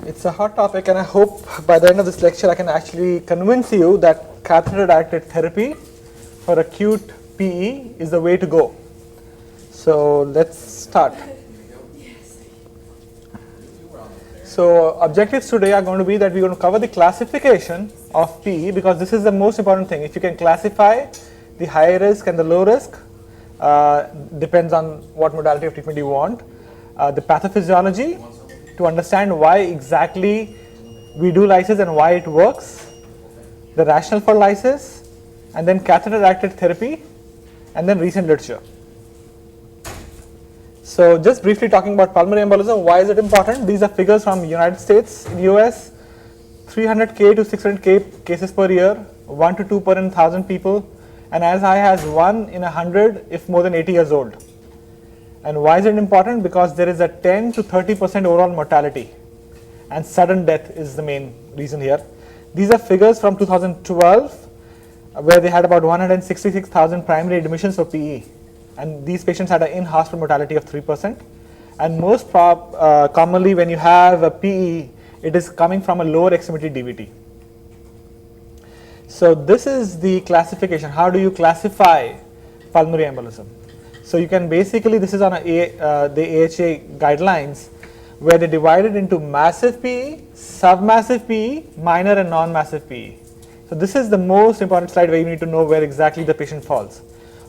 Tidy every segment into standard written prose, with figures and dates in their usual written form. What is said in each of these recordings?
It's a hot topic, and I hope by the end of this lecture I can actually convince you that catheter-directed therapy for acute PE is the way to go. So let's start. So objectives today are going to be that we're going to cover the classification of PE, because this is the most important thing. If you can classify the high risk and the low risk, depends on what modality of treatment you want. The pathophysiology, to understand why exactly we do lysis and why it works, the rationale for lysis, and then catheter-directed therapy, and then recent literature. So just briefly talking about pulmonary embolism, why is it important? These are figures from United States. In US, 300K to 600K cases per year, 1 to 2 per 1,000 people, and as high as 1 in 100 if more than 80 years old. And why is it important? Because there is a 10 to 30% overall mortality, and sudden death is the main reason here. These are figures from 2012, where they had about 166,000 primary admissions for PE, and these patients had an in-hospital mortality of 3%. And most commonly when you have a PE, it is coming from a lower extremity DVT. So this is the classification. How do you classify pulmonary embolism? So you can basically, this is on the AHA guidelines, where they divide it into massive PE, submassive PE, minor and non-massive PE. So this is the most important slide where you need to know where exactly the patient falls.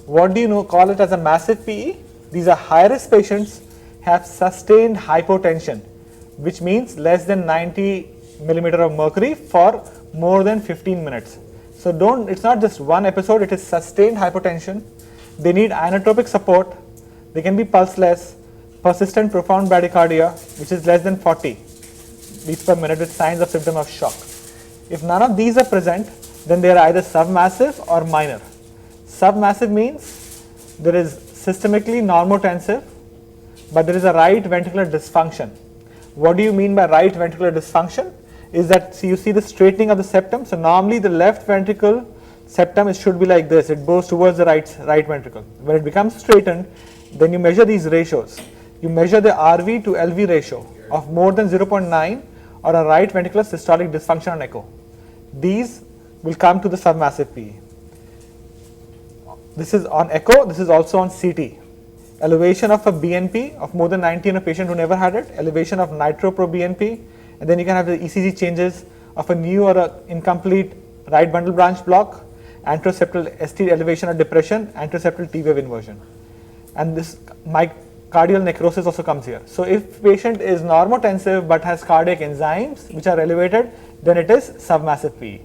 What do you call it as a massive PE? These are high-risk patients, have sustained hypotension, which means less than 90 millimeter of mercury for more than 15 minutes. So it's not just one episode, it is sustained hypotension. They need inotropic support. They can be pulseless, persistent profound bradycardia, which is less than 40 beats per minute with signs of symptom of shock. If none of these are present, then they are either submassive or minor. Submassive means there is systemically normotensive, but there is a right ventricular dysfunction. What do you mean by right ventricular dysfunction? Is that you see the straightening of the septum. So normally the left ventricle septum should be like this. It goes towards the right ventricle. When it becomes straightened, then you measure these ratios. You measure the RV to LV ratio of more than 0.9 or a right ventricular systolic dysfunction on echo. These will come to the submassive PE. This is on echo. This is also on CT. Elevation of a BNP of more than 90 in a patient who never had it. Elevation of nitro-pro-BNP. And then you can have the ECG changes of a new or a incomplete right bundle branch block, anteroseptal ST elevation or depression, anteroseptal T-wave inversion. And this myocardial necrosis also comes here. So if patient is normotensive but has cardiac enzymes which are elevated, then it is submassive PE.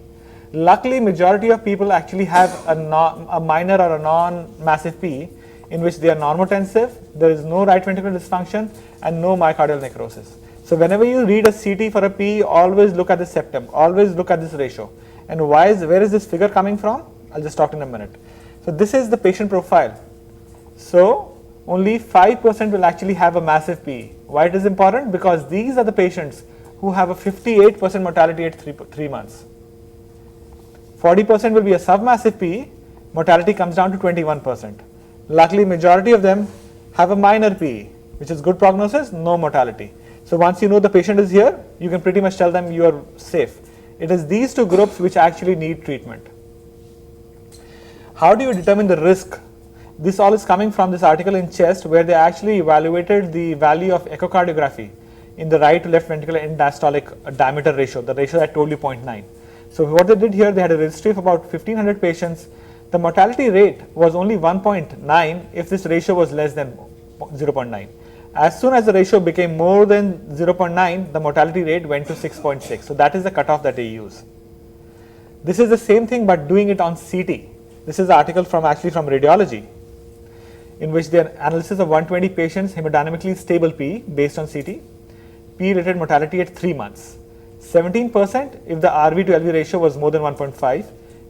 Luckily, majority of people actually have a minor or a non-massive PE in which they are normotensive, there is no right ventricular dysfunction and no myocardial necrosis. So whenever you read a CT for a PE, always look at the septum, always look at this ratio. And where is this figure coming from? I'll just talk in a minute. So this is the patient profile. So only 5% will actually have a massive PE. Why it is important? Because these are the patients who have a 58% mortality at 3 months. 40% will be a submassive PE, mortality comes down to 21%. Luckily, majority of them have a minor PE, which is good prognosis, no mortality. So once you know the patient is here, you can pretty much tell them you are safe. It is these two groups which actually need treatment. How do you determine the risk? This all is coming from this article in Chest, where they actually evaluated the value of echocardiography in the right to left ventricular end diastolic diameter ratio, the ratio I told you 0.9. So what they did here, they had a registry of about 1500 patients. The mortality rate was only 1.9 if this ratio was less than 0.9. As soon as the ratio became more than 0.9, the mortality rate went to 6.6. So that is the cutoff that they use. This is the same thing but doing it on CT. This is an article from Radiology, in which their analysis of 120 patients hemodynamically stable PE based on CT, PE-related mortality at 3 months. 17% if the RV to LV ratio was more than 1.5,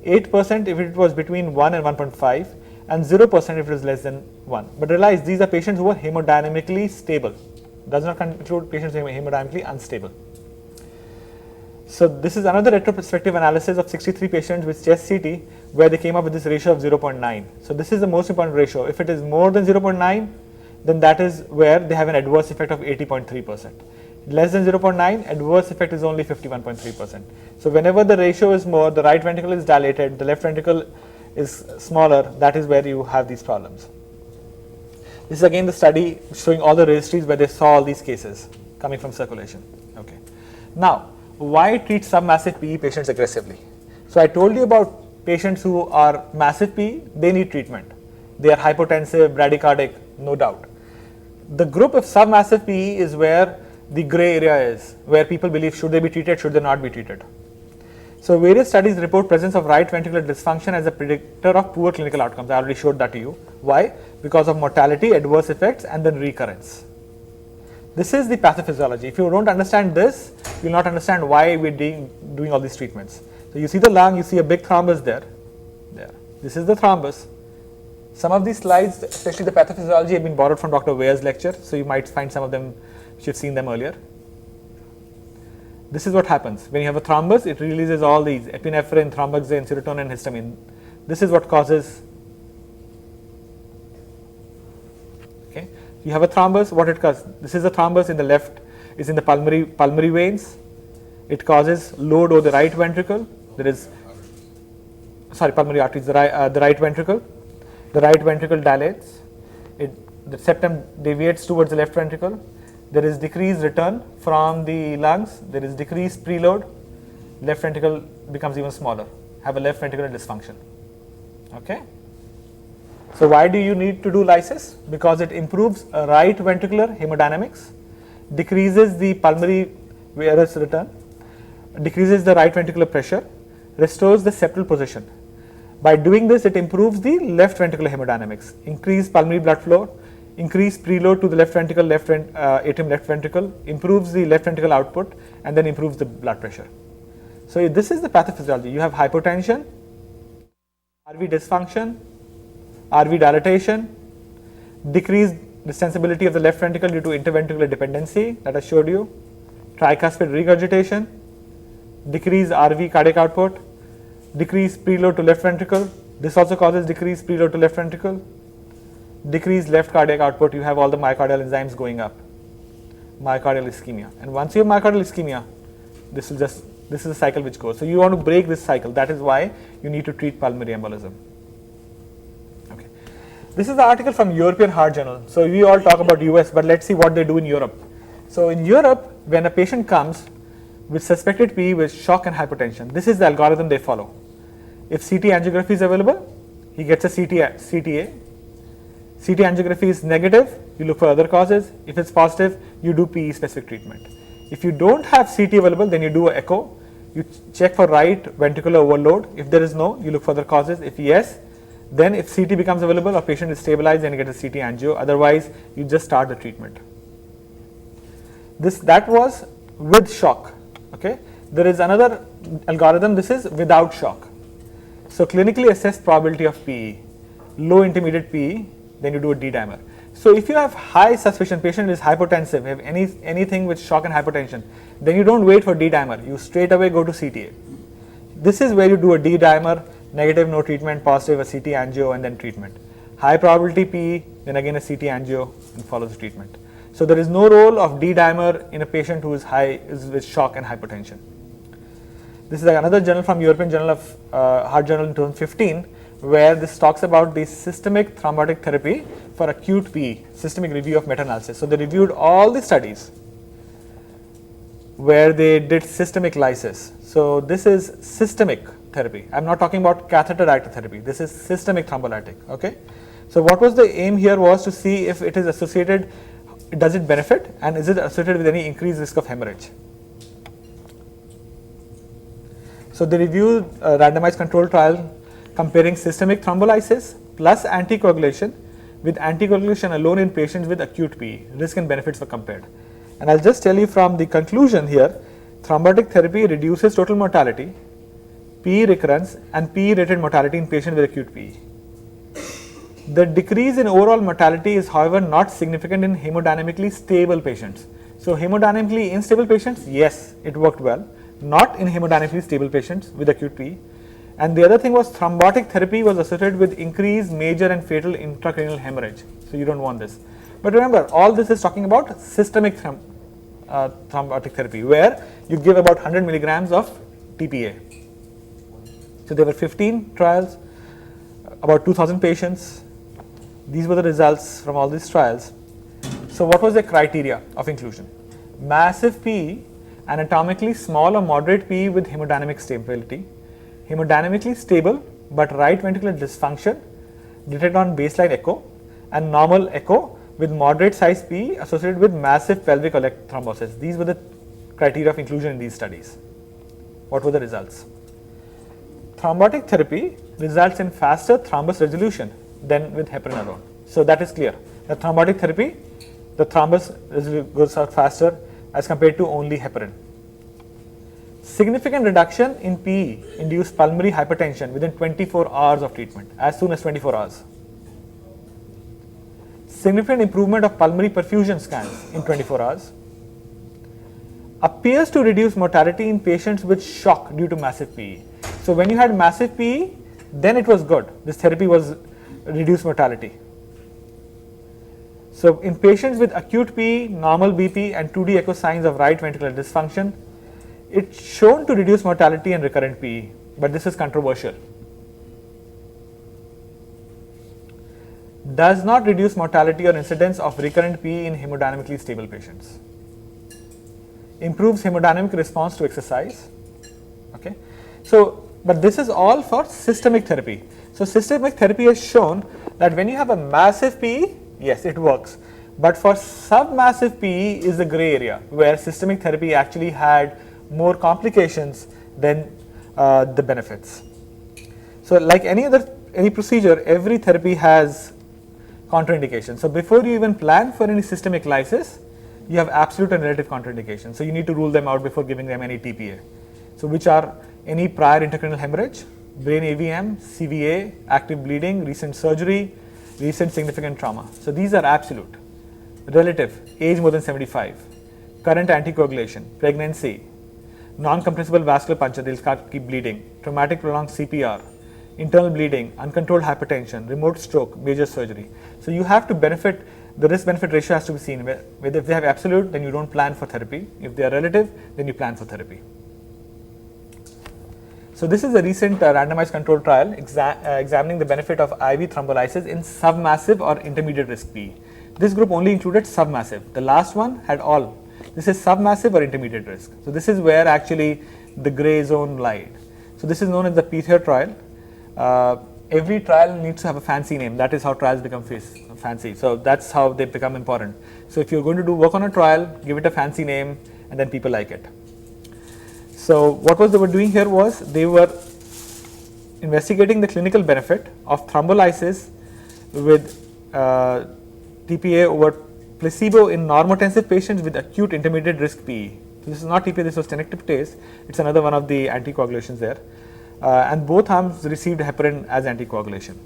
8% if it was between 1 and 1.5, and 0% if it was less than 1. But realize these are patients who are hemodynamically stable. Does not include patients who are hemodynamically unstable. So this is another retrospective analysis of 63 patients with chest CT, where they came up with this ratio of 0.9. So this is the most important ratio. If it is more than 0.9, then that is where they have an adverse effect of 80.3%. Less than 0.9, adverse effect is only 51.3%. So whenever the ratio is more, the right ventricle is dilated, the left ventricle is smaller, that is where you have these problems. This is again the study showing all the registries where they saw all these cases coming from circulation. Okay. Now, why treat submassive PE patients aggressively? So I told you about patients who are massive PE, they need treatment. They are hypotensive, bradycardic, no doubt. The group of submassive PE is where the gray area is, where people believe should they be treated, should they not be treated. So various studies report presence of right ventricular dysfunction as a predictor of poor clinical outcomes. I already showed that to you. Why? Because of mortality, adverse effects, and then recurrence. This is the pathophysiology. If you don't understand this, you will not understand why we are doing all these treatments. So you see the lung, you see a big thrombus there. This is the thrombus. Some of these slides, especially the pathophysiology, have been borrowed from Dr. Weir's lecture, so you might find some of them, you've seen them earlier. This is what happens. When you have a thrombus, it releases all these epinephrine, thromboxane, serotonin, histamine. This is what causes. Okay, you have a thrombus. What it causes? This is a thrombus in the left. Is in the pulmonary veins. It causes load over the right ventricle. There is, pulmonary arteries. The right ventricle. The right ventricle dilates. The septum deviates towards the left ventricle. There is decreased return from the lungs, there is decreased preload, left ventricle becomes even smaller, have a left ventricular dysfunction. Okay. So why do you need to do lysis? Because it improves right ventricular hemodynamics, decreases the pulmonary varus return, decreases the right ventricular pressure, restores the septal position. By doing this, it improves the left ventricular hemodynamics, increase pulmonary blood flow, increase preload to the left ventricle, atrium left ventricle, improves the left ventricle output, and then improves the blood pressure. So this is the pathophysiology. You have hypotension, RV dysfunction, RV dilatation, decreased the sensibility of the left ventricle due to interventricular dependency that I showed you, tricuspid regurgitation, decreased RV cardiac output, decreased preload to left ventricle. This also causes decreased preload to left ventricle. Decreased left cardiac output, you have all the myocardial enzymes going up, myocardial ischemia. And once you have myocardial ischemia, this is a cycle which goes. So you want to break this cycle. That is why you need to treat pulmonary embolism. Okay. This is the article from European Heart Journal. So we all talk about US, but let's see what they do in Europe. So in Europe, when a patient comes with suspected PE with shock and hypotension, this is the algorithm they follow. If CT angiography is available, he gets a CTA. CT angiography is negative, you look for other causes. If it's positive, you do PE specific treatment. If you don't have CT available, then you do an echo. You check for right ventricular overload. If there is no, you look for other causes. If yes, then if CT becomes available or patient is stabilized, then you get a CT angio. Otherwise, you just start the treatment. That was with shock. Okay. There is another algorithm. This is without shock. So clinically assessed probability of PE, low intermediate PE. Then you do a D-dimer. So if you have high suspicion, patient is hypotensive, have anything with shock and hypotension, then you don't wait for D-dimer, you straight away go to CTA. This is where you do a D-dimer, negative no treatment, positive a CT angio and then treatment. High probability PE, then again a CT angio and follows the treatment. So there is no role of D-dimer in a patient who is with shock and hypotension. This is another journal from European Journal of Heart Journal in 2015, where this talks about the systemic thrombotic therapy for acute PE, systemic review of meta-analysis. So they reviewed all the studies where they did systemic lysis. So this is systemic therapy. I'm not talking about catheter directed therapy. This is systemic thrombolytic. Okay. So what was the aim here was to see if it is associated, does it benefit, and is it associated with any increased risk of hemorrhage. So they reviewed a randomized control trial comparing systemic thrombolysis plus anticoagulation with anticoagulation alone in patients with acute PE. Risk and benefits were compared. And I'll just tell you from the conclusion here, thrombotic therapy reduces total mortality, PE recurrence, and PE rated mortality in patients with acute PE. The decrease in overall mortality is, however, not significant in hemodynamically stable patients. So hemodynamically unstable patients, yes, it worked well. Not in hemodynamically stable patients with acute PE. And the other thing was thrombotic therapy was associated with increased major and fatal intracranial hemorrhage. So you don't want this. But remember, all this is talking about systemic thrombotic therapy, where you give about 100 milligrams of TPA. So there were 15 trials, about 2,000 patients. These were the results from all these trials. So what was the criteria of inclusion? Massive PE, anatomically small or moderate PE with hemodynamic stability, hemodynamically stable but right ventricular dysfunction detected on baseline echo, and normal echo with moderate size PE associated with massive pelvic thrombosis. These were the criteria of inclusion in these studies. What were the results? Thrombotic therapy results in faster thrombus resolution than with heparin alone. So that is clear. The thrombotic therapy, the thrombus goes out faster as compared to only heparin. Significant reduction in PE induced pulmonary hypertension within 24 hours of treatment, as soon as 24 hours. Significant improvement of pulmonary perfusion scans in 24 hours. Appears to reduce mortality in patients with shock due to massive PE. So when you had massive PE, then it was good. This therapy was reduced mortality. So in patients with acute PE, normal BP and 2D echo signs of right ventricular dysfunction, it's shown to reduce mortality and recurrent PE, but this is controversial. Does not reduce mortality or incidence of recurrent PE in hemodynamically stable patients. Improves hemodynamic response to exercise. Okay. So, but this is all for systemic therapy. So systemic therapy has shown that when you have a massive PE, yes, it works. But for submassive PE is the gray area where systemic therapy actually had more complications than the benefits. So like any procedure, every therapy has contraindications. So before you even plan for any systemic lysis, you have absolute and relative contraindications. So you need to rule them out before giving them any TPA. So which are any prior intracranial hemorrhage, brain AVM, CVA, active bleeding, recent surgery, recent significant trauma. So these are absolute. Relative, age more than 75, current anticoagulation, pregnancy, non-compressible vascular puncture, they'll keep bleeding, traumatic prolonged CPR, internal bleeding, uncontrolled hypertension, remote stroke, major surgery. So you have to benefit, the risk-benefit ratio has to be seen. If they have absolute, then you don't plan for therapy. If they are relative, then you plan for therapy. So this is a recent randomized controlled trial examining the benefit of IV thrombolysis in submassive or intermediate risk PE. This group only included submassive. The last one had all. This is submassive or intermediate risk. So this is where actually the gray zone lied. So this is known as the PATHOPHYSIOLOGY trial. Every trial needs to have a fancy name. That is how trials become fancy. So that's how they become important. So if you're going to do work on a trial, give it a fancy name and then people like it. So what they were doing here was they were investigating the clinical benefit of thrombolysis with TPA over placebo in normotensive patients with acute intermediate risk PE. So this is not TPA, this was tenecteplase. It's another one of the anticoagulations there. And both arms received heparin as anticoagulation.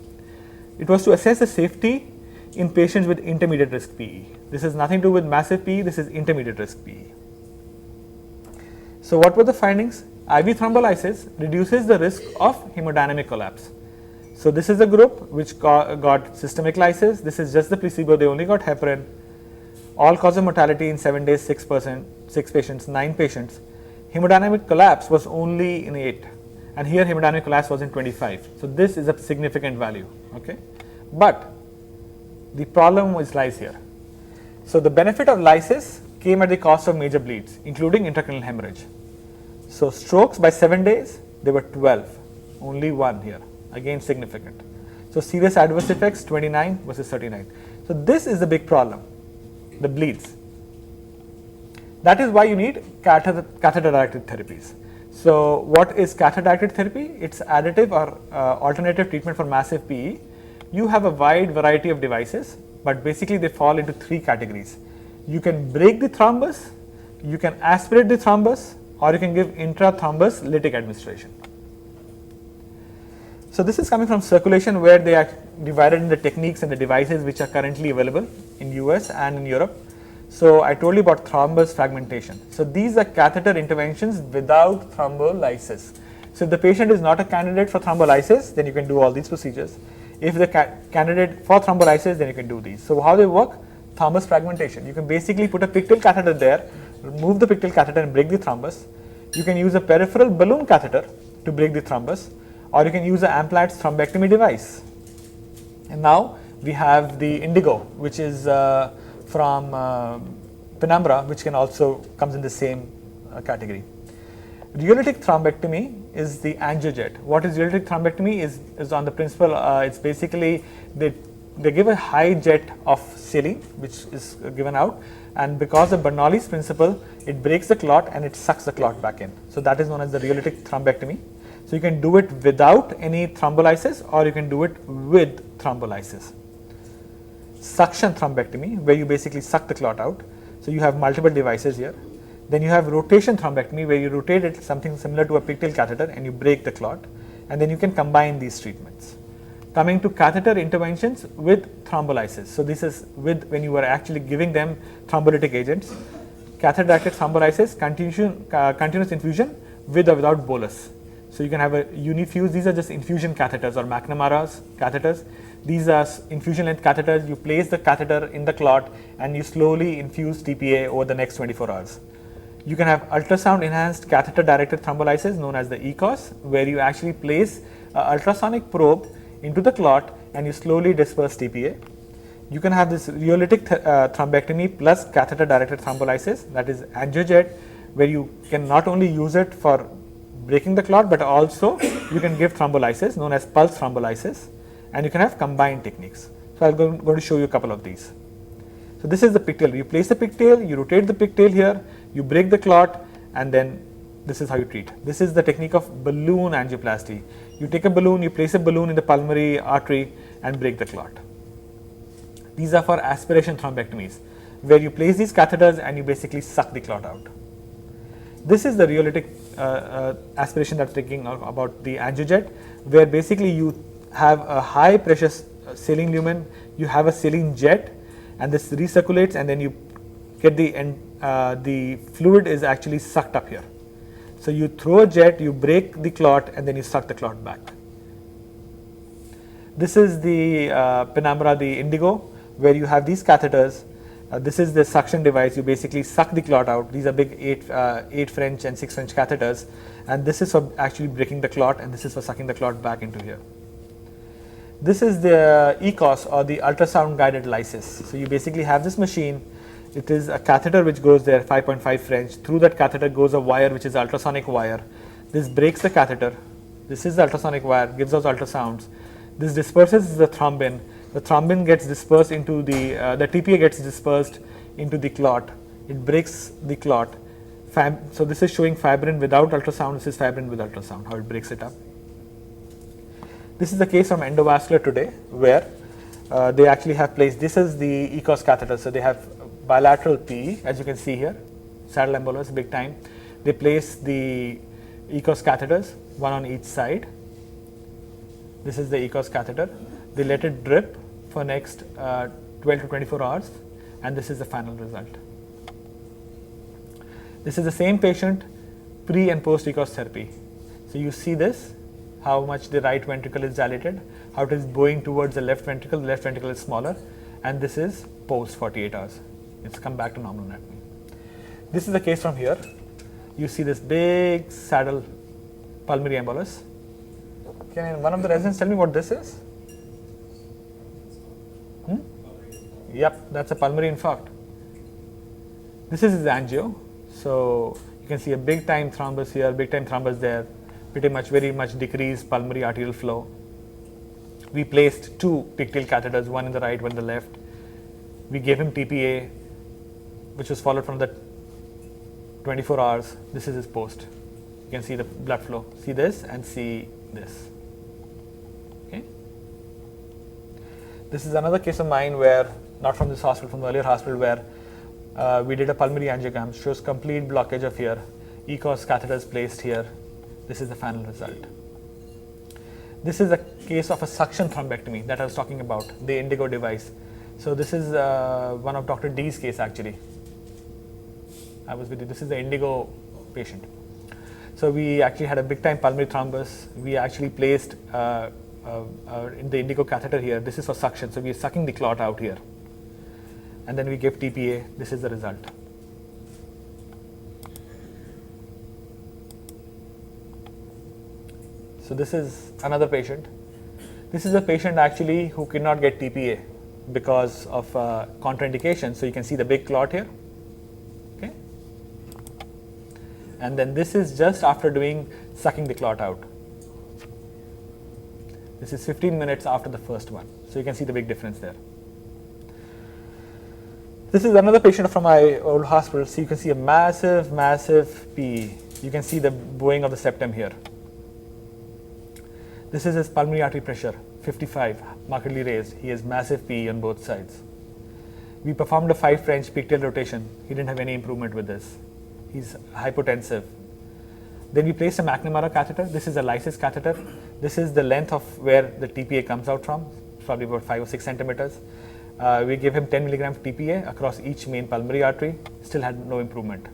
It was to assess the safety in patients with intermediate risk PE. This has nothing to do with massive PE, this is intermediate risk PE. So what were the findings? IV thrombolysis reduces the risk of hemodynamic collapse. So this is a group which got systemic lysis. This is just the placebo, they only got heparin. All cause of mortality in 7 days, 6%, 6 patients, 9 patients. Hemodynamic collapse was only in 8. And here hemodynamic collapse was in 25. So this is a significant value, okay? But the problem lies here. So the benefit of lysis came at the cost of major bleeds, including intracranial hemorrhage. So strokes by 7 days, there were 12, only 1 here, again significant. So serious adverse effects 29 versus 39. So this is the big problem, the bleeds. That is why you need catheter-directed therapies. So what is catheter-directed therapy? It's additive or alternative treatment for massive PE. You have a wide variety of devices, but basically they fall into 3 categories. You can break the thrombus, you can aspirate the thrombus, or you can give intrathrombus lytic administration. So this is coming from Circulation, where they are divided in the techniques and the devices which are currently available in US and in Europe. So I told you about thrombus fragmentation. So these are catheter interventions without thrombolysis. So if the patient is not a candidate for thrombolysis, then you can do all these procedures. If the candidate for thrombolysis, then you can do these. So how they work? Thrombus fragmentation. You can basically put a pigtail catheter there remove the pigtail catheter and break the thrombus. You can use a peripheral balloon catheter to break the thrombus, or you can use an Amplat's thrombectomy device. And now we have the Indigo, which is from Penumbra, which can also comes in the same category. Rheolytic thrombectomy is the angiojet. What is rheolytic thrombectomy is on the principle, it's basically they give a high jet of saline which is given out, and because of Bernoulli's principle, it breaks the clot and it sucks the clot back in. So that is known as the rheolytic thrombectomy. So you can do it without any thrombolysis, or you can do it with thrombolysis. Suction thrombectomy, where you basically suck the clot out. So you have multiple devices here. Then you have rotation thrombectomy, where you rotate it something similar to a pigtail catheter and you break the clot, and then you can combine these treatments. Coming to catheter interventions with thrombolysis. So this is with when you are actually giving them thrombolytic agents. Catheter directed thrombolysis, continuous infusion with or without bolus. So you can have a unifuse. These are just infusion catheters or McNamara's catheters. These are infusion length catheters. You place the catheter in the clot and you slowly infuse TPA over the next 24 hours. You can have ultrasound enhanced catheter directed thrombolysis known as the EKOS, where you actually place an ultrasonic probe into the clot and you slowly disperse TPA. You can have this rheolytic thrombectomy plus catheter directed thrombolysis, that is angiojet, where you can not only use it for breaking the clot, but also you can give thrombolysis known as pulse thrombolysis, and you can have combined techniques. So I'm going to show you a couple of these. So this is the pigtail. You place the pigtail, you rotate the pigtail here, you break the clot, and then this is how you treat. This is the technique of balloon angioplasty. You take a balloon, you place a balloon in the pulmonary artery and break the clot. These are for aspiration thrombectomies, where you place these catheters and you basically suck the clot out. This is the rheolytic aspiration that's taking about the angiojet, where basically you have a high pressure saline lumen, you have a saline jet, and this recirculates, and then you get the fluid is actually sucked up here. So you throw a jet, you break the clot, and then you suck the clot back. This is the Penumbra, the Indigo, where you have these catheters. This is the suction device. You basically suck the clot out. These are big 8 French and 6 French catheters, and this is for actually breaking the clot, and this is for sucking the clot back into here. This is the EKOS, or the ultrasound guided lysis. So you basically have this machine. It is a catheter which goes there, 5.5 French. Through that catheter goes a wire which is ultrasonic wire. This breaks the catheter. This is the ultrasonic wire, gives us ultrasounds. This disperses the thrombin. The thrombin gets dispersed into the TPA gets dispersed into the clot. It breaks the clot. So this is showing fibrin without ultrasound. This is fibrin with ultrasound, how it breaks it up. This is the case from endovascular today, where they actually have placed, this is the EKOS catheter. So they have bilateral PE, as you can see here, saddle embolus, big time. They place the EKOS catheters, one on each side. This is the EKOS catheter. They let it drip for next 12 to 24 hours, and this is the final result. This is the same patient pre and post EKOS therapy. So you see this, how much the right ventricle is dilated, how it is bowing towards the left ventricle is smaller, and this is post 48 hours. It's come back to normal anatomy. This is the case from here. You see this big saddle pulmonary embolus. Can one of the residents tell me what this is? Yep, that's a pulmonary infarct. This is his angio. So you can see a big time thrombus here, big time thrombus there, pretty much very much decreased pulmonary arterial flow. We placed 2 pigtail catheters, one in the right, one in the left. We gave him TPA, which was followed from the 24 hours. This is his post. You can see the blood flow. See this and see this. Okay. This is another case of mine where, not from this hospital, from the earlier hospital, where we did a pulmonary angiogram, shows complete blockage of here. EKOS catheters placed here. This is the final result. This is a case of a suction thrombectomy that I was talking about, the Indigo device. So this is one of Dr. D's case actually. I was with you. This is the Indigo patient. So we actually had a big time pulmonary thrombus. We actually placed in the Indigo catheter here. This is for suction. So we are sucking the clot out here. And then we give TPA. This is the result. So this is another patient. This is a patient actually who could not get TPA because of contraindications. So you can see the big clot here. Okay. And then this is just after sucking the clot out. This is 15 minutes after the first one. So you can see the big difference there. This is another patient from my old hospital. So you can see a massive PE. You can see the bowing of the septum here. This is his pulmonary artery pressure, 55, markedly raised. He has massive PE on both sides. We performed a 5 French pigtail rotation. He didn't have any improvement with this. He's hypotensive. Then we placed a McNamara catheter. This is a Lysis catheter. This is the length of where the TPA comes out from, probably about 5 or 6 centimeters. We gave him 10 milligrams TPA across each main pulmonary artery, still had no improvement.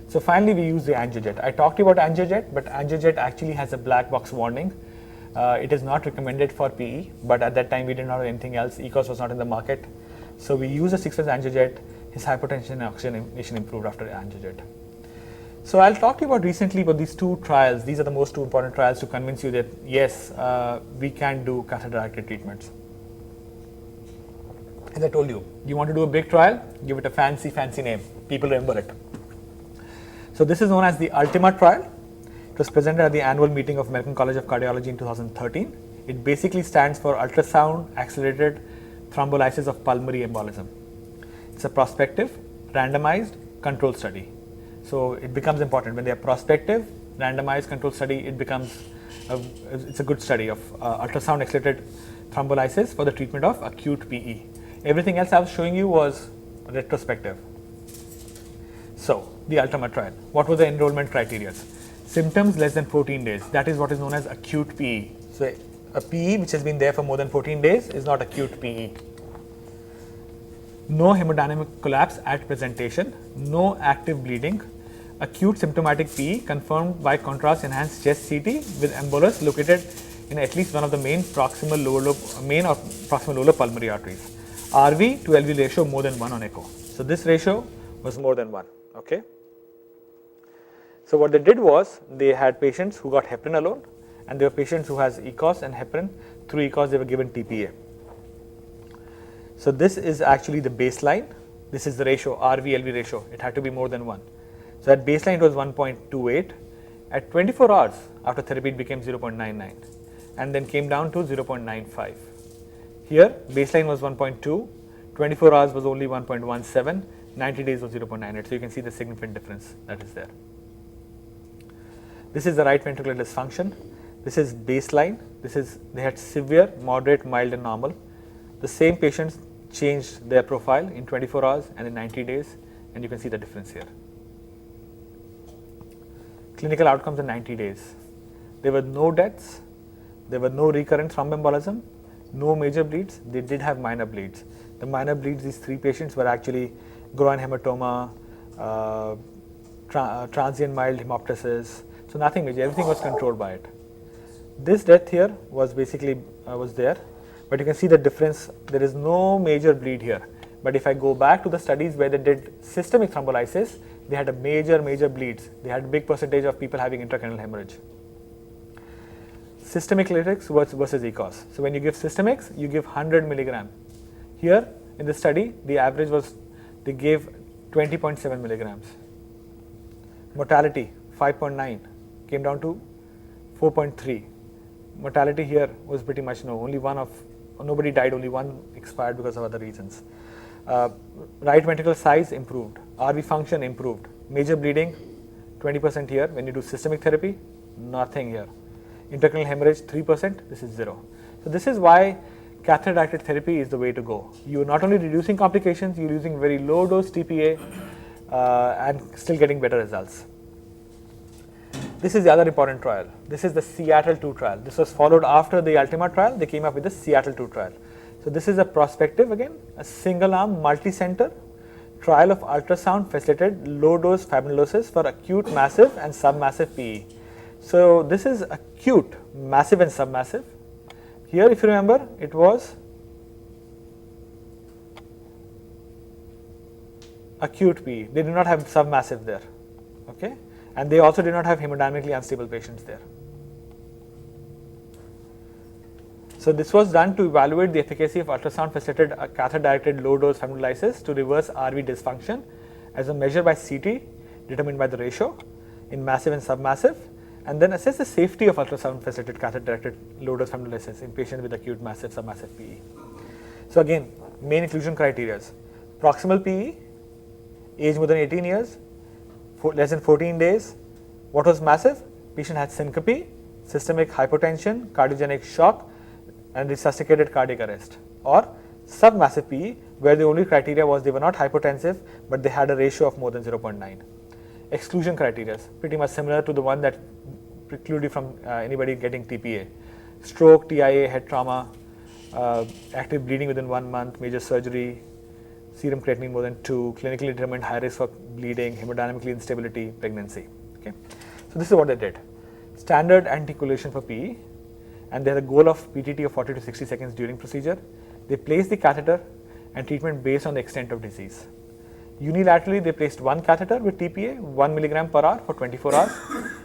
So finally we used the Angiojet. I talked about Angiojet, but Angiojet actually has a black box warning. It is not recommended for PE, but at that time we did not have anything else. EKOS was not in the market. So we used a 6-phase Angiojet. His hypertension and oxygenation improved after Angiojet. So I'll talk to you about recently about these 2 trials. These are the most 2 important trials to convince you that yes, we can do catheter-directed treatments. As I told you, you want to do a big trial, give it a fancy name. People remember it. So this is known as the ULTIMA trial. It was presented at the annual meeting of American College of Cardiology in 2013. It basically stands for Ultrasound Accelerated Thrombolysis of Pulmonary Embolism. It's a prospective, randomized, controlled study. So it becomes important when they are prospective, randomized, controlled study. It's a good study of ultrasound accelerated thrombolysis for the treatment of acute PE. Everything else I was showing you was retrospective. So the ULTIMA trial. What were the enrollment criteria? Symptoms less than 14 days. That is what is known as acute PE. So a PE which has been there for more than 14 days is not acute PE. No hemodynamic collapse at presentation. No active bleeding. Acute symptomatic PE confirmed by contrast enhanced chest CT with embolus located in at least one of the main proximal lower pulmonary arteries. RV to LV ratio more than 1 on echo. So this ratio was more than 1. Okay. So what they did was they had patients who got heparin alone, and there were patients who has EKOS and heparin. Through EKOS they were given TPA. So this is actually the baseline. This is the ratio, RV-LV ratio. It had to be more than 1. So at baseline it was 1.28. At 24 hours after therapy it became 0.99 and then came down to 0.95. Here baseline was 1.2, 24 hours was only 1.17, 90 days was 0.98. So you can see the significant difference that is there. This is the right ventricular dysfunction. This is baseline. They had severe, moderate, mild and normal. The same patients changed their profile in 24 hours and in 90 days, and you can see the difference here. Clinical outcomes in 90 days. There were no deaths, there were no recurrent thromboembolism, no major bleeds. They did have minor bleeds. The minor bleeds, these 3 patients were actually groin hematoma, transient mild hemoptysis. So nothing major, everything was controlled by it. This death here was basically was there, but you can see the difference. There is no major bleed here. But if I go back to the studies where they did systemic thrombolysis, they had a major bleeds. They had a big percentage of people having intracranial hemorrhage. Systemic lytics versus EKOS. So when you give systemics, you give 100 milligram. Here in the study, the average was they gave 20.7 milligrams. Mortality 5.9 came down to 4.3. Mortality here was pretty much no. Nobody died. Only one expired because of other reasons. Right ventricle size improved. RV function improved. Major bleeding 20% here. When you do systemic therapy, nothing here. Intracranial hemorrhage 3%. This is 0. So this is why catheter-directed therapy is the way to go. You are not only reducing complications, you are using very low dose TPA and still getting better results. This is the other important trial. This is the Seattle 2 trial. This was followed after the ULTIMA trial. They came up with the Seattle 2 trial. So this is a prospective, again, a single arm, multi-center trial of ultrasound facilitated low dose fibrinolysis for acute massive and submassive PE. So this is acute massive and submassive. Here, if you remember, it was acute PE. They did not have submassive there. Okay. And they also did not have hemodynamically unstable patients there. So this was done to evaluate the efficacy of ultrasound facilitated catheter-directed low-dose hemodialysis to reverse RV dysfunction as a measure by CT determined by the ratio in massive and submassive, and then assess the safety of ultrasound facilitated catheter-directed low-dose hemodialysis in patients with acute massive submassive PE. So again, main inclusion criteria: proximal PE, age more than 18 years, less than 14 days. What was massive? Patient had syncope, systemic hypotension, cardiogenic shock, and resuscitated cardiac arrest. Or submassive PE, where the only criteria was they were not hypotensive, but they had a ratio of more than 0.9. Exclusion criteria, pretty much similar to the one that precluded from anybody getting TPA. Stroke, TIA, head trauma, active bleeding within 1 month, major surgery, serum creatinine more than 2, clinically determined high risk for bleeding, hemodynamically instability, pregnancy. Okay, so this is what they did. Standard anticoagulation for PE, and they had a goal of PTT of 40 to 60 seconds during procedure. They placed the catheter and treatment based on the extent of disease. Unilaterally, they placed one catheter with TPA, 1 milligram per hour for 24 hours.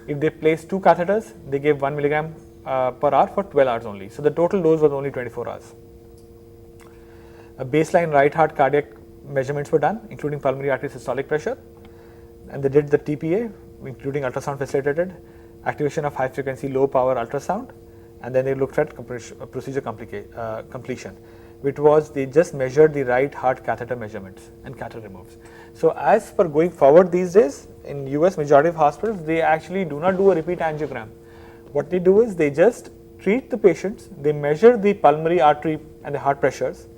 If they placed two catheters, they gave 1 milligram per hour for 12 hours only. So the total dose was only 24 hours. A baseline right heart cardiac measurements were done, including pulmonary artery systolic pressure, and they did the TPA, including ultrasound facilitated activation of high frequency low power ultrasound, and then they looked at procedure completion, which was they just measured the right heart catheter measurements and catheter removes. So as per going forward these days, in US majority of hospitals, they actually do not do a repeat angiogram. What they do is they just treat the patients, they measure the pulmonary artery and the heart pressures.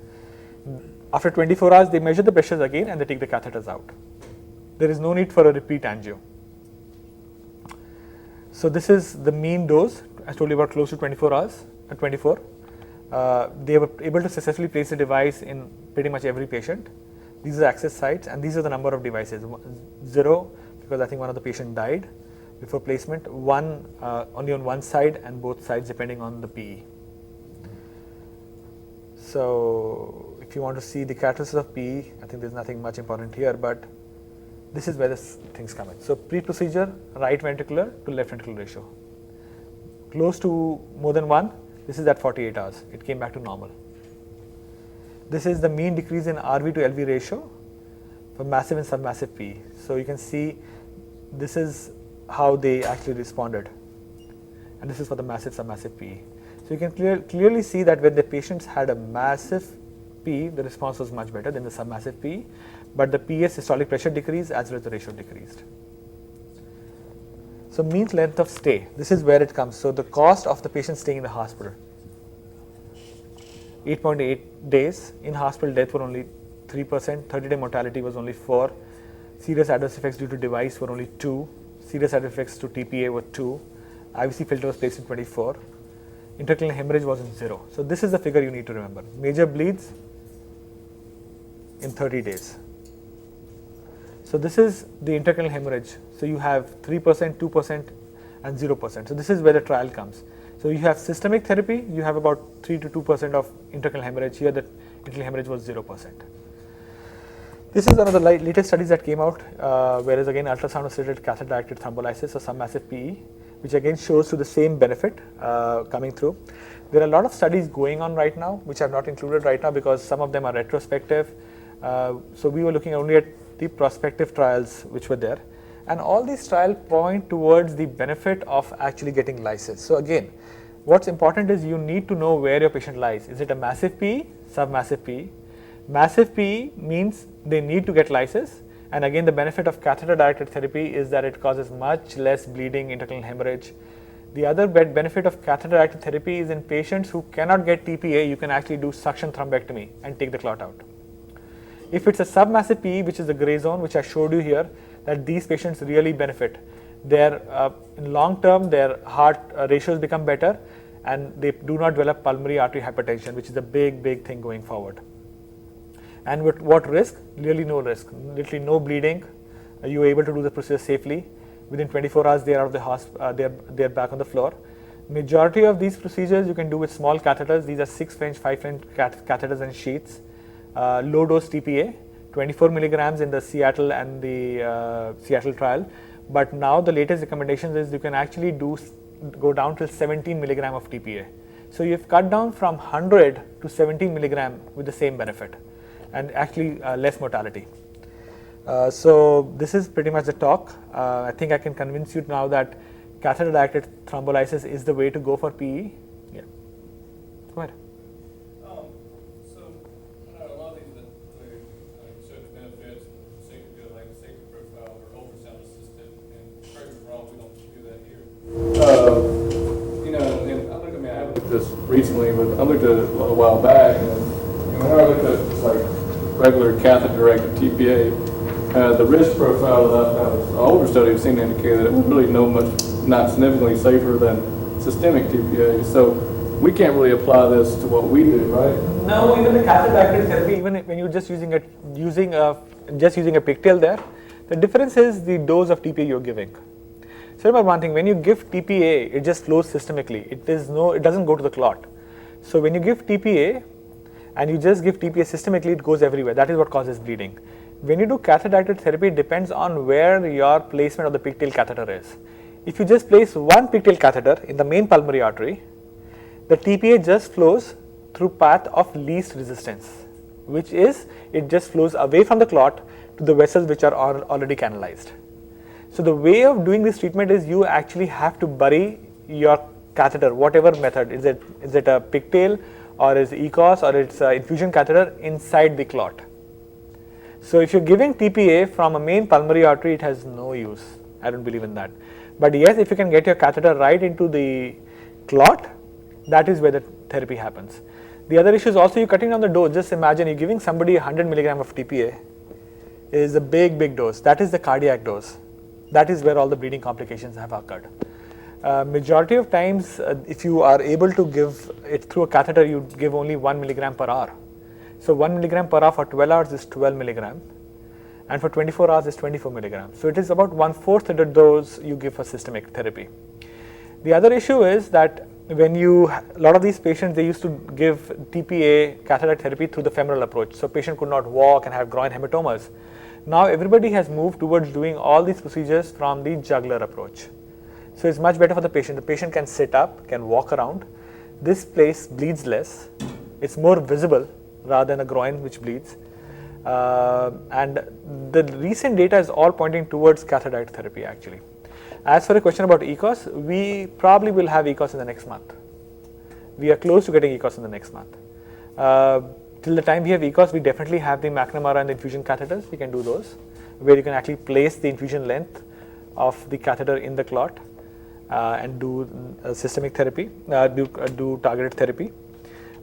After 24 hours, they measure the pressures again and they take the catheters out. There is no need for a repeat angio. So this is the mean dose. I told you about close to 24 hours, 24. They were able to successfully place the device in pretty much every patient. These are access sites, and these are the number of devices. 0, because I think one of the patient died before placement. 1 only on one side, and both sides depending on the PE. So if you want to see the characteristics of PE, I think there's nothing much important here, but this is where the things come in. So pre-procedure, right ventricular to left ventricular ratio. Close to more than 1, this is at 48 hours. It came back to normal. This is the mean decrease in RV to LV ratio for massive and submassive PE. So you can see this is how they actually responded, and this is for the massive submassive PE. So you can clearly see that when the patients had a massive PE, the response was much better than the submassive PE, but the PS systolic pressure decreased as well as the ratio decreased. So mean length of stay, this is where it comes. So the cost of the patient staying in the hospital, 8.8 days, in hospital death were only 3%, 30-day mortality was only 4, serious adverse effects due to device were only 2, serious adverse effects to TPA were 2, IVC filter was placed in 24, intracranial hemorrhage was in 0. So this is the figure you need to remember. Major bleeds in 30 days. So this is the intracranial hemorrhage. So you have 3%, 2% and 0%. So this is where the trial comes. So you have systemic therapy, you have about 3 to 2% of intracranial hemorrhage. Here the intracranial hemorrhage was 0%. This is one of the latest studies that came out, whereas again ultrasound assisted catheter directed thrombolysis or submassive PE, which again shows to the same benefit coming through. There are a lot of studies going on right now, which I have not included right now because some of them are retrospective. So we were looking only at the prospective trials which were there, and all these trials point towards the benefit of actually getting lysis. So again, what's important is you need to know where your patient lies. Is it a massive PE, submassive PE? Massive PE means they need to get lysis, and again the benefit of catheter directed therapy is that it causes much less bleeding, intracranial hemorrhage. The other benefit of catheter directed therapy is in patients who cannot get TPA, you can actually do suction thrombectomy and take the clot out. If it's a submassive PE, which is the gray zone, which I showed you here, that these patients really benefit. In long term, their heart ratios become better, and they do not develop pulmonary artery hypertension, which is a big thing going forward. And with what risk? Really no risk, literally no bleeding. You are able to do the procedure safely. Within 24 hours, they are out of the hospital. They are back on the floor. Majority of these procedures you can do with small catheters. These are 6 French, 5 French catheters and sheets. Low dose TPA, 24 milligrams in the Seattle and the Seattle trial. But now the latest recommendations is you can actually go down till 17 milligram of TPA. So you've cut down from 100 to 17 milligram with the same benefit, and actually less mortality. So this is pretty much the talk. I think I can convince you now that catheter-directed thrombolysis is the way to go for PE. Yeah. Go ahead. So a lot of these that showed the benefits, safety, like the safety profile or ultrasound assisted, and correct me if I'm wrong, we don't do that here. And I looked at, I haven't looked at this recently, but I looked at it a while back, and when I looked at just like regular catheter-directed TPA, the risk profile that I found in older studies seemed to indicate that it was really not significantly safer than systemic TPA. So we can't really apply this to what we do, right? No, even the catheter-directed therapy, even when you're just using a pigtail there, the difference is the dose of TPA you're giving. So remember one thing: when you give TPA, it just flows systemically. It doesn't go to the clot. So when you give TPA, and you just give TPA systemically, it goes everywhere. That is what causes bleeding. When you do catheter-directed therapy, it depends on where your placement of the pigtail catheter is. If you just place one pigtail catheter in the main pulmonary artery, the TPA just flows through path of least resistance, which is it just flows away from the clot to the vessels which are already canalized. So the way of doing this treatment is you actually have to bury your catheter, whatever method, is it a pigtail or is it EKOS or it's an infusion catheter, inside the clot. So if you're giving TPA from a main pulmonary artery, it has no use. I don't believe in that. But yes, if you can get your catheter right into the clot, that is where the therapy happens. The other issue is also you're cutting down the dose. Just imagine you're giving somebody 100 milligram of TPA. It is a big dose. That is the cardiac dose. That is where all the bleeding complications have occurred. Majority of times, if you are able to give it through a catheter, you give only 1 milligram per hour. So 1 milligram per hour for 12 hours is 12 milligram, and for 24 hours is 24 milligrams. So it is about 1/4 of the dose you give for systemic therapy. The other issue is that when a lot of these patients, they used to give TPA catheter therapy through the femoral approach. So patient could not walk and have groin hematomas. Now everybody has moved towards doing all these procedures from the jugular approach. So it's much better for the patient. The patient can sit up, can walk around. This place bleeds less. It's more visible rather than a groin which bleeds. And the recent data is all pointing towards catheter-directed therapy actually. As for a question about EKOS, we probably will have EKOS in the next month. We are close to getting EKOS in the next month. Till the time we have EKOS, we definitely have the McNamara and the infusion catheters. We can do those, where you can actually place the infusion length of the catheter in the clot and do systemic therapy, do targeted therapy.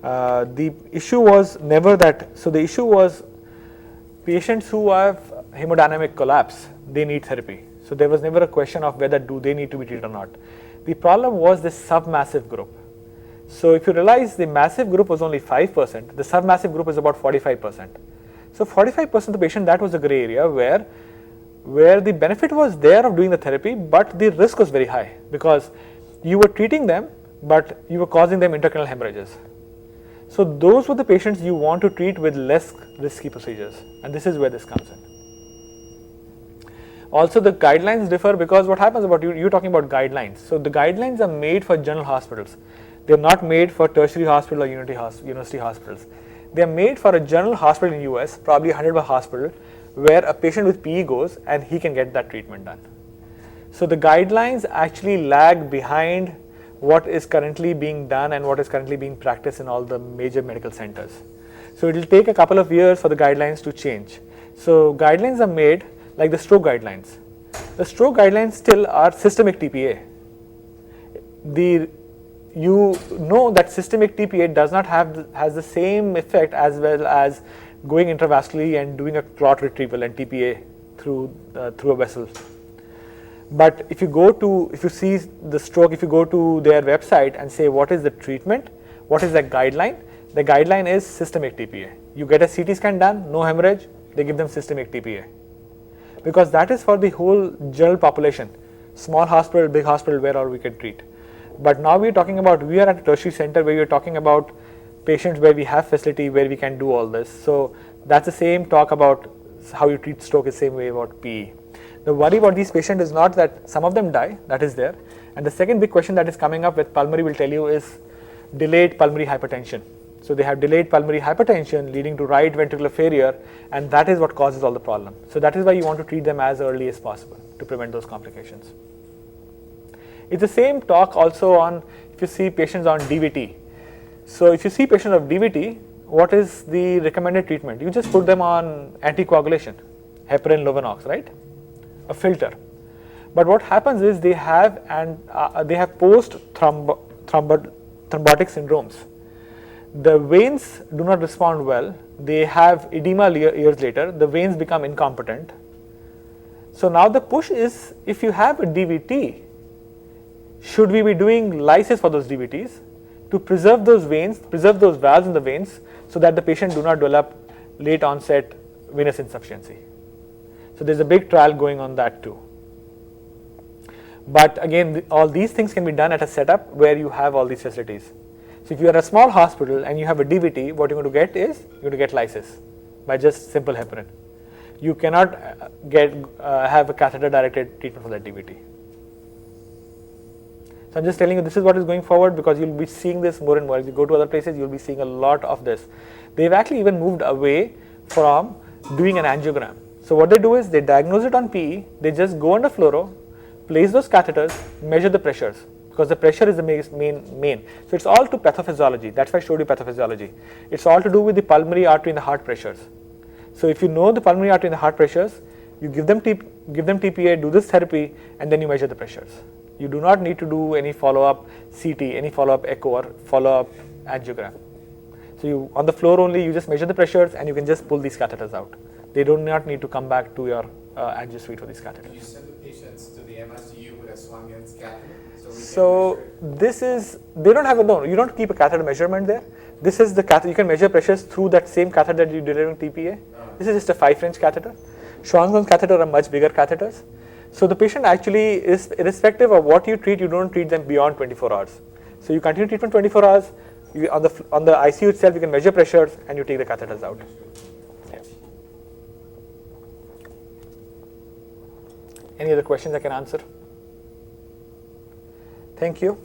The issue was never that. So the issue was patients who have hemodynamic collapse, they need therapy. So there was never a question of whether do they need to be treated or not. The problem was the submassive group. So if you realize the massive group was only 5%, the submassive group is about 45%. So 45% of the patient, that was a gray area where the benefit was there of doing the therapy, but the risk was very high because you were treating them, but you were causing them intracranial hemorrhages. So those were the patients you want to treat with less risky procedures, and this is where this comes in. Also the guidelines differ because what happens about you're talking about guidelines. So the guidelines are made for general hospitals. They're not made for tertiary hospital or university hospitals. They're made for a general hospital in US, probably 100-bed hospital, where a patient with PE goes and he can get that treatment done. So the guidelines actually lag behind what is currently being done and what is currently being practiced in all the major medical centers. So it will take a couple of years for the guidelines to change. So guidelines are made like the stroke guidelines. The stroke guidelines still are systemic TPA. You know that systemic TPA does not has the same effect as well as going intravascularly and doing a clot retrieval and TPA through a vessel. But if you see the stroke, if you go to their website and say what is the treatment, what is the guideline? The guideline is systemic TPA. You get a CT scan done, no hemorrhage, they give them systemic TPA. Because that is for the whole general population, small hospital, big hospital, where all we can treat. But now we are at a tertiary center where we are talking about patients where we have facility where we can do all this. So that's the same talk about how you treat stroke is the same way about PE. The worry about these patients is not that some of them die, that is there. And the second big question that is coming up with pulmonary will tell you is delayed pulmonary hypertension. So they have delayed pulmonary hypertension leading to right ventricular failure, and that is what causes all the problem. So that is why you want to treat them as early as possible to prevent those complications. It's the same talk also on if you see patients on DVT. So if you see patients of DVT, what is the recommended treatment? You just put them on anticoagulation, heparin, Lovenox, right? A filter. But what happens is they have post thrombotic syndromes. The veins do not respond well. They have edema years later. The veins become incompetent. So now the push is, if you have a DVT, should we be doing lysis for those DVTs to preserve those veins, preserve those valves in the veins, so that the patient do not develop late onset venous insufficiency. So there's a big trial going on that too. But again, all these things can be done at a setup where you have all these facilities. So if you are a small hospital and you have a DVT, what you're going to get is you're going to get lysis by just simple heparin. You cannot have a catheter directed treatment for that DVT. So I'm just telling you this is what is going forward, because you'll be seeing this more and more. If you go to other places, you'll be seeing a lot of this. They've actually even moved away from doing an angiogram. So what they do is they diagnose it on PE, they just go under fluoro, place those catheters, measure the pressures, because the pressure is the main. So it's all to pathophysiology. That's why I showed you pathophysiology. It's all to do with the pulmonary artery and the heart pressures. So if you know the pulmonary artery and the heart pressures, you give them TPA, do this therapy, and then you measure the pressures. You do not need to do any follow-up CT, any follow-up echo, or follow-up angiogram. So you, on the floor only, you just measure the pressures and you can just pull these catheters out. They do not need to come back to your angio suite for these catheters. You send the patients to the MICU with a Swan-Ganz catheter? So this is, they don't have you don't keep a catheter measurement there. This is the catheter, you can measure pressures through that same catheter that you deliver in TPA. This is just a 5-French catheter. Swan-Ganz catheter are much bigger catheters. So the patient actually is, irrespective of what you treat, you don't treat them beyond 24 hours. So you continue treatment 24 hours, on the ICU itself you can measure pressures and you take the catheters out. Yeah. Any other questions I can answer? Thank you.